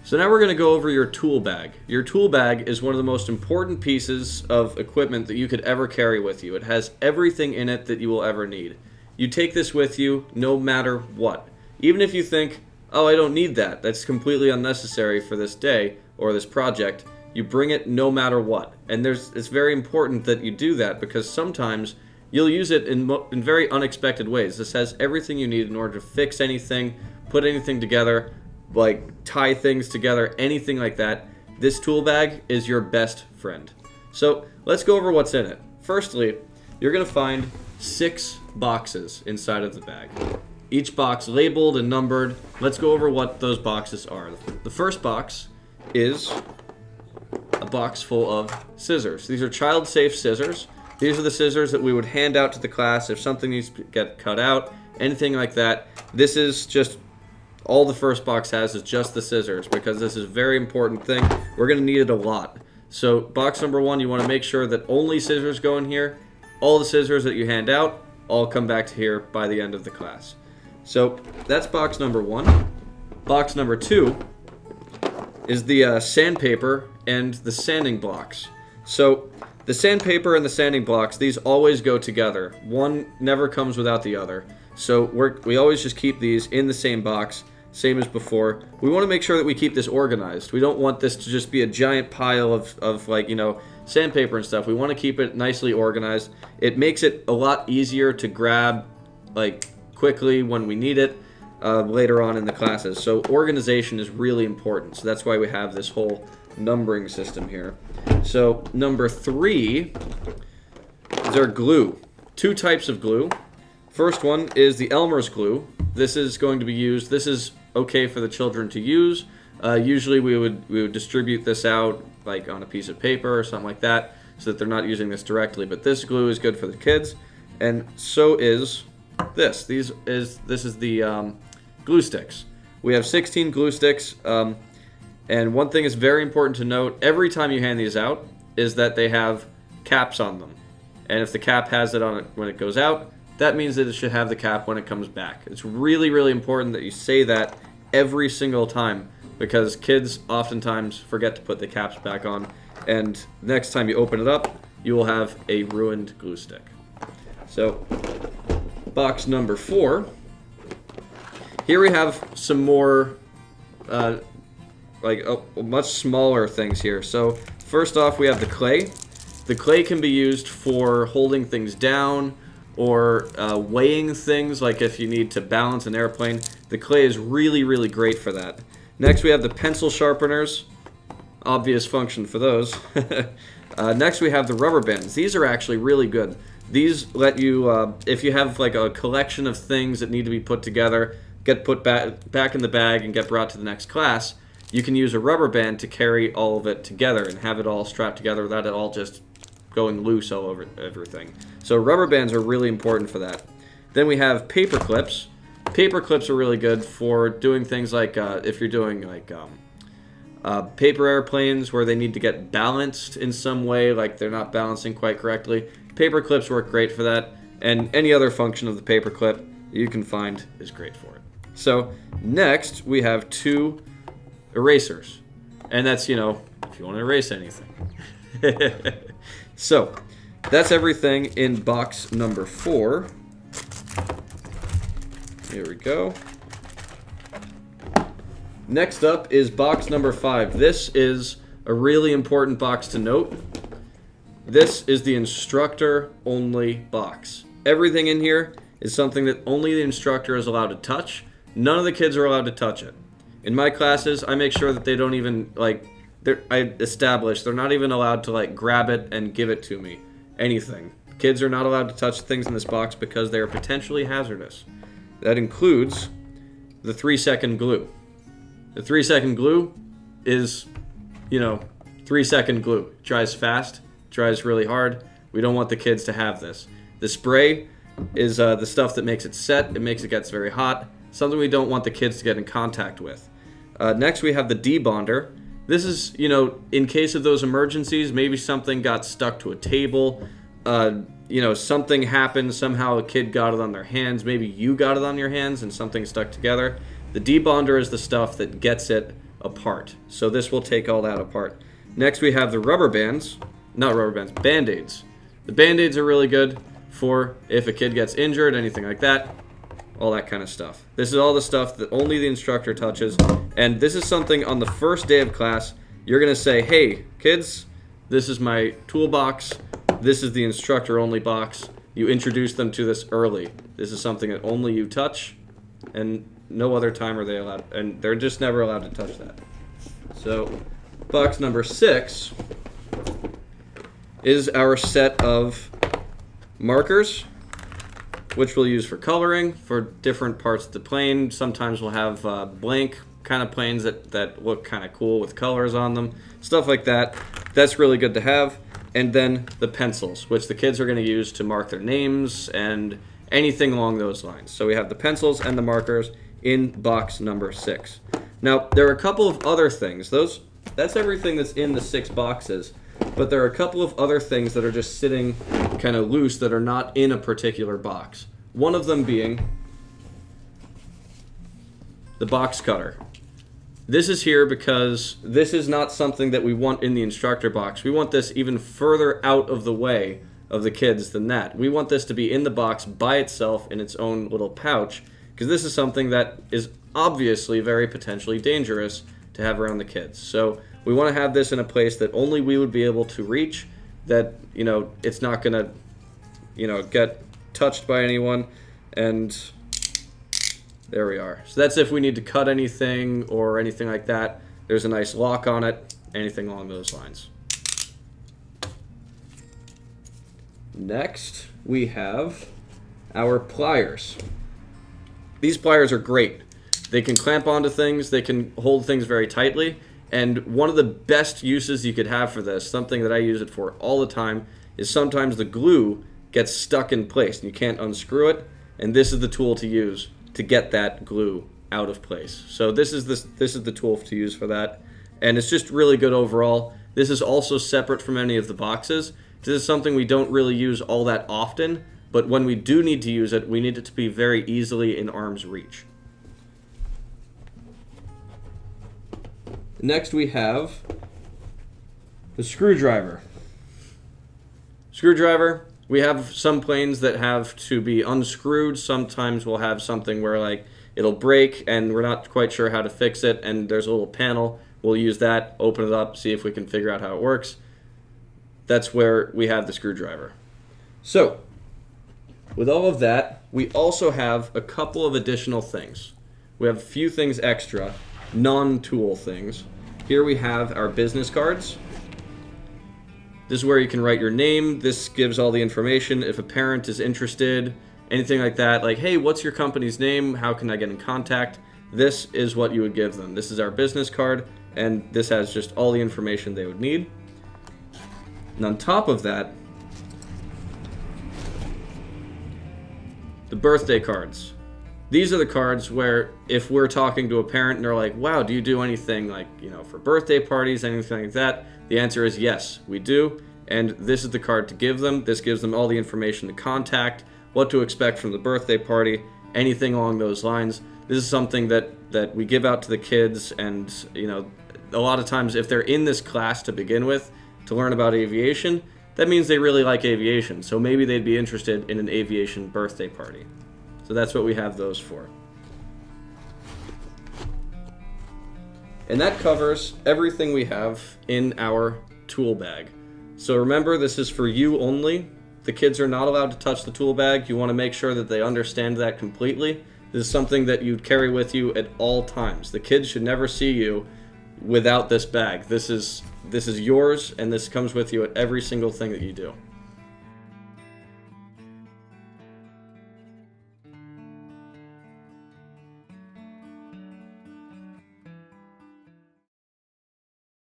So now we're going to go over your tool bag. Your tool bag is one of the most important pieces of equipment that you could ever carry with you. It has everything in it that you will ever need. You take this with you no matter what. Even if you think, oh, I don't need that, that's completely unnecessary for this day or this project, you bring it no matter what. And it's very important that you do that because sometimes you'll use it in very unexpected ways. This has everything you need in order to fix anything, put anything together, like tie things together, anything like that. This tool bag is your best friend. So let's go over what's in it. Firstly, you're going to find 6 boxes inside of the bag. Each box labeled and numbered. Let's go over what those boxes are. The first box is a box full of scissors. These are child-safe scissors. These are the scissors that we would hand out to the class if something needs to get cut out, anything like that. This is just all the first box has is just the scissors because this is a very important thing. We're going to need it a lot. So box number 1, you want to make sure that only scissors go in here. All the scissors that you hand out all come back to here by the end of the class. So that's box number 1. Box number 2 is the sandpaper and the sanding blocks. So the sandpaper and the sanding blocks, these always go together. One never comes without the other. So we always just keep these in the same box, same as before. We want to make sure that we keep this organized. We don't want this to just be a giant pile of like, sandpaper and stuff. We want to keep it nicely organized. It makes it a lot easier to grab, like, quickly when we need it later on in the classes. So organization is really important. So that's why we have this whole numbering system here. So number 3 is our glue. 2 types of glue. First one is the Elmer's glue. This is going to be used. This is okay for the children to use. Usually we would distribute this out like on a piece of paper or something like that so that they're not using this directly. But this glue is good for the kids, and so is this. This is the glue sticks. We have 16 glue sticks, and one thing is very important to note every time you hand these out is that they have caps on them. And if the cap has it on it when it goes out, that means that it should have the cap when it comes back. It's really, really important that you say that every single time because kids oftentimes forget to put the caps back on, and next time you open it up, you will have a ruined glue stick. So, box number 4. Here we have some more, much smaller things here. So, first off, we have the clay. The clay can be used for holding things down or weighing things, like if you need to balance an airplane. The clay is really, really great for that. Next, we have the pencil sharpeners. Obvious function for those. Next, we have the rubber bands. These are actually really good. These let you, if you have like a collection of things that need to be put together, get put back in the bag and get brought to the next class, you can use a rubber band to carry all of it together and have it all strapped together without it all just going loose all over everything. So rubber bands are really important for that. Then we have paper clips. Paper clips are really good for doing things like if you're doing like paper airplanes where they need to get balanced in some way, like they're not balancing quite correctly. Paper clips work great for that, and any other function of the paper clip you can find is great for it. So next we have 2 erasers, and that's, if you want to erase anything. So that's everything in box number 4. Here we go. Next up is box number 5. This is a really important box to note. This is the instructor-only box. Everything in here is something that only the instructor is allowed to touch. None of the kids are allowed to touch it. In my classes, I make sure that they don't even, they're not even allowed to, grab it and give it to me. Anything. Kids are not allowed to touch things in this box because they are potentially hazardous. That includes the 3-second glue. The 3-second glue is, 3-second glue. It dries fast, dries really hard. We don't want the kids to have this. The spray is the stuff that makes it set. It makes it gets very hot. Something we don't want the kids to get in contact with. Next we have the debonder. This is, in case of those emergencies, maybe something got stuck to a table. Something happened, somehow a kid got it on their hands, maybe you got it on your hands and something stuck together. The debonder is the stuff that gets it apart. So this will take all that apart. Next we have the Band-Aids. The Band-Aids are really good for if a kid gets injured, anything like that, all that kind of stuff. This is all the stuff that only the instructor touches, and this is something on the first day of class, you're going to say, hey, kids, this is my toolbox, this is the instructor-only box. You introduce them to this early. This is something that only you touch, and no other time are they allowed, and they're just never allowed to touch that. So, box number 6 is our set of markers, which we'll use for coloring for different parts of the plane. Sometimes we'll have blank kind of planes that look kind of cool with colors on them, stuff like that. That's really good to have. And then the pencils, which the kids are going to use to mark their names and anything along those lines. So we have the pencils and the markers in box number 6. Now, there are a couple of other things. That's everything that's in the 6 boxes. But there are a couple of other things that are just sitting kind of loose that are not in a particular box. One of them being the box cutter. This is here because this is not something that we want in the instructor box. We want this even further out of the way of the kids than that. We want this to be in the box by itself in its own little pouch, because this is something that is obviously very potentially dangerous to have around the kids. So we want to have this in a place that only we would be able to reach, that, it's not going to, get touched by anyone, and there we are. So that's if we need to cut anything or anything like that. There's a nice lock on it, anything along those lines. Next, we have our pliers. These pliers are great. They can clamp onto things, they can hold things very tightly, and one of the best uses you could have for this, something that I use it for all the time, is sometimes the glue gets stuck in place and you can't unscrew it, and this is the tool to use to get that glue out of place. So this is the tool to use for that, and it's just really good overall. This is also separate from any of the boxes. This is something we don't really use all that often, but when we do need to use it, we need it to be very easily in arm's reach. Next we have the screwdriver. We have some planes that have to be unscrewed. Sometimes we'll have something where it'll break and we're not quite sure how to fix it, and there's a little panel. We'll use that, open it up, see if we can figure out how it works. That's where we have the screwdriver. So, with all of that, we also have a couple of additional things. We have a few things extra, non-tool things. Here we have our business cards. This is where you can write your name. This gives all the information. If a parent is interested, anything like that, like, hey, what's your company's name? How can I get in contact? This is what you would give them. This is our business card, and this has just all the information they would need. And on top of that, the birthday cards. These are the cards where if we're talking to a parent and they're like, wow, do you do anything for birthday parties, anything like that? The answer is yes, we do. And this is the card to give them. This gives them all the information to contact, what to expect from the birthday party, anything along those lines. This is something that we give out to the kids, and a lot of times if they're in this class to begin with to learn about aviation, that means they really like aviation. So maybe they'd be interested in an aviation birthday party. So that's what we have those for. And that covers everything we have in our tool bag. So remember, this is for you only. The kids are not allowed to touch the tool bag. You want to make sure that they understand that completely. This is something that you carry with you at all times. The kids should never see you without this bag. This is yours, and this comes with you at every single thing that you do.